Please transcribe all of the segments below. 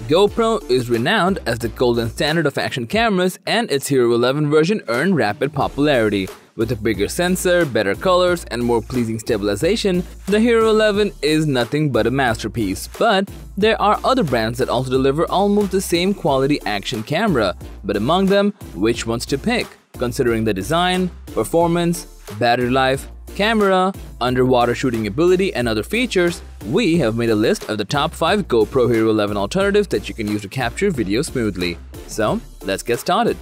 GoPro is renowned as the golden standard of action cameras, and its Hero 11 version earned rapid popularity. With a bigger sensor, better colors, and more pleasing stabilization, the Hero 11 is nothing but a masterpiece. But there are other brands that also deliver almost the same quality action camera. But among them, which ones to pick? Considering the design, performance, battery life, camera, underwater shooting ability, and other features, we have made a list of the top 5 GoPro Hero 11 alternatives that you can use to capture video smoothly. So, let's get started.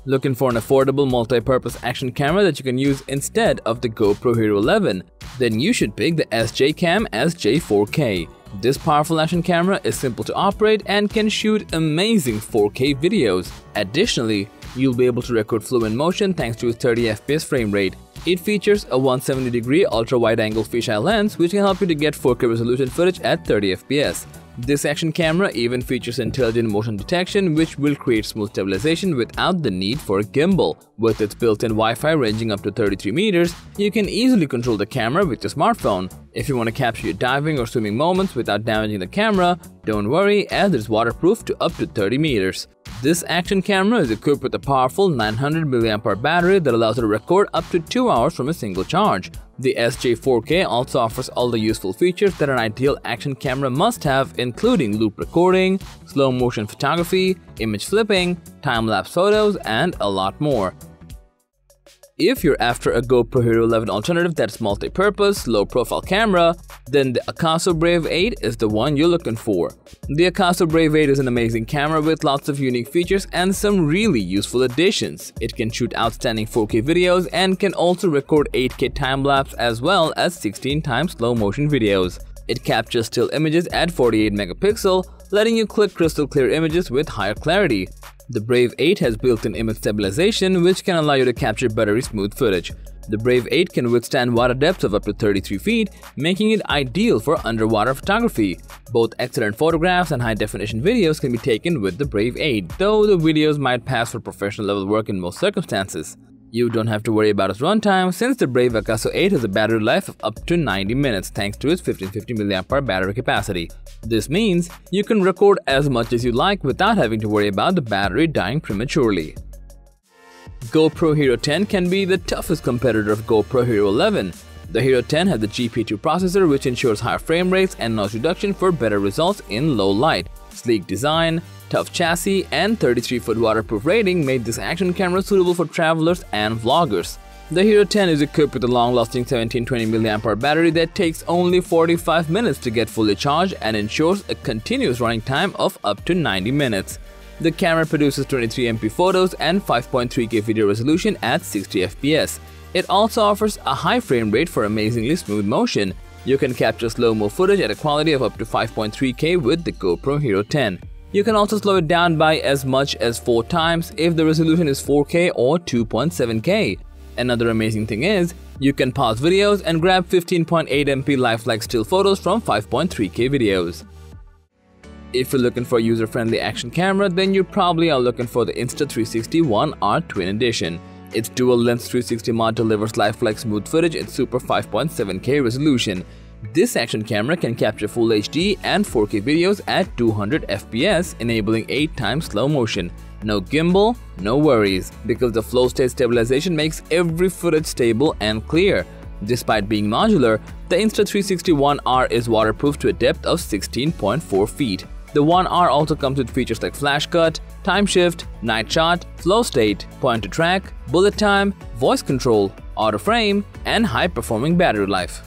Looking for an affordable multi-purpose action camera that you can use instead of the GoPro Hero 11? Then you should pick the SJCAM SJ4K. This powerful action camera is simple to operate and can shoot amazing 4K videos. Additionally, you'll be able to record fluent motion thanks to its 30 FPS frame rate. It features a 170-degree ultra-wide-angle fisheye lens which can help you to get 4K resolution footage at 30 FPS. This action camera even features intelligent motion detection which will create smooth stabilization without the need for a gimbal. With its built-in Wi-Fi ranging up to 33 meters, you can easily control the camera with your smartphone. If you want to capture your diving or swimming moments without damaging the camera, don't worry as it is waterproof to up to 30 meters. This action camera is equipped with a powerful 900 mAh battery that allows it to record up to 2 hours from a single charge. The SJ4K also offers all the useful features that an ideal action camera must have, including loop recording, slow motion photography, image flipping, time-lapse photos, and a lot more. If you're after a GoPro Hero 11 alternative that's multi-purpose, low-profile camera, then the Akaso Brave 8 is the one you're looking for. The Akaso Brave 8 is an amazing camera with lots of unique features and some really useful additions. It can shoot outstanding 4K videos and can also record 8K time-lapse as well as 16x slow-motion videos. It captures still images at 48 megapixel, letting you click crystal clear images with higher clarity. The Brave 8 has built-in image stabilization which can allow you to capture buttery smooth footage. The Brave 8 can withstand water depths of up to 33 feet, making it ideal for underwater photography. Both excellent photographs and high-definition videos can be taken with the Brave 8, though the videos might pass for professional level work in most circumstances. You don't have to worry about its runtime since the Brave Akaso 8 has a battery life of up to 90 minutes thanks to its 1550 mAh battery capacity. This means you can record as much as you like without having to worry about the battery dying prematurely. GoPro Hero 10 can be the toughest competitor of GoPro Hero 11. The Hero 10 has the GP2 processor which ensures higher frame rates and noise reduction for better results in low light. Sleek design, tough chassis, and 33-foot waterproof rating made this action camera suitable for travelers and vloggers. The Hero 10 is equipped with a long-lasting 1720 mAh battery that takes only 45 minutes to get fully charged and ensures a continuous running time of up to 90 minutes. The camera produces 23MP photos and 5.3K video resolution at 60 FPS. It also offers a high frame rate for amazingly smooth motion. You can capture slow-mo footage at a quality of up to 5.3K with the GoPro Hero 10. You can also slow it down by as much as 4 times if the resolution is 4K or 2.7K. Another amazing thing is, you can pause videos and grab 15.8MP lifelike still photos from 5.3K videos. If you're looking for a user-friendly action camera, then you probably are looking for the Insta360 1R Twin Edition. Its dual-lens 360 mod delivers lifelike smooth footage in super 5.7K resolution. This action camera can capture Full HD and 4K videos at 200 FPS, enabling 8x slow motion. No gimbal, no worries, because the flow state stabilization makes every footage stable and clear. Despite being modular, the Insta360 1R is waterproof to a depth of 16.4 feet. The 1R also comes with features like flash cut, time shift, night shot, flow state, point to track, bullet time, voice control, auto frame, and high-performing battery life.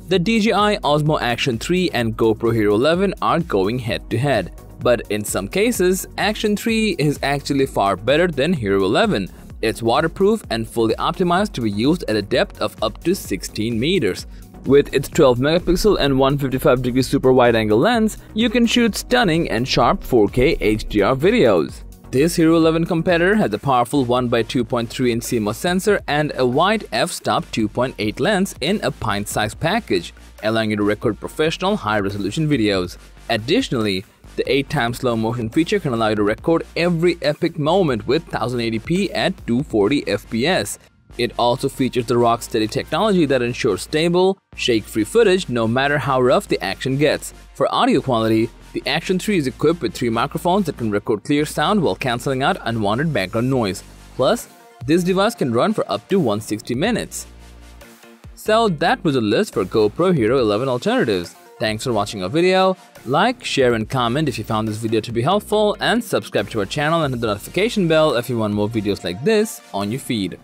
The DJI Osmo Action 3 and GoPro Hero 11 are going head-to-head, but in some cases, Action 3 is actually far better than Hero 11. It's waterproof and fully optimized to be used at a depth of up to 16 meters. With its 12 megapixel and 155-degree super wide-angle lens, you can shoot stunning and sharp 4K HDR videos. This Hero 11 competitor has a powerful 1x2.3-inch CMOS sensor and a wide f-stop 2.8 lens in a pint-sized package, allowing you to record professional high-resolution videos. Additionally, the 8x slow motion feature can allow you to record every epic moment with 1080p at 240 FPS. It also features the rock-steady technology that ensures stable, shake-free footage no matter how rough the action gets. For audio quality, the Action 3 is equipped with 3 microphones that can record clear sound while cancelling out unwanted background noise. Plus, this device can run for up to 160 minutes. So that was a list for GoPro Hero 11 alternatives. Thanks for watching our video. Like, share and comment if you found this video to be helpful, and subscribe to our channel and hit the notification bell if you want more videos like this on your feed.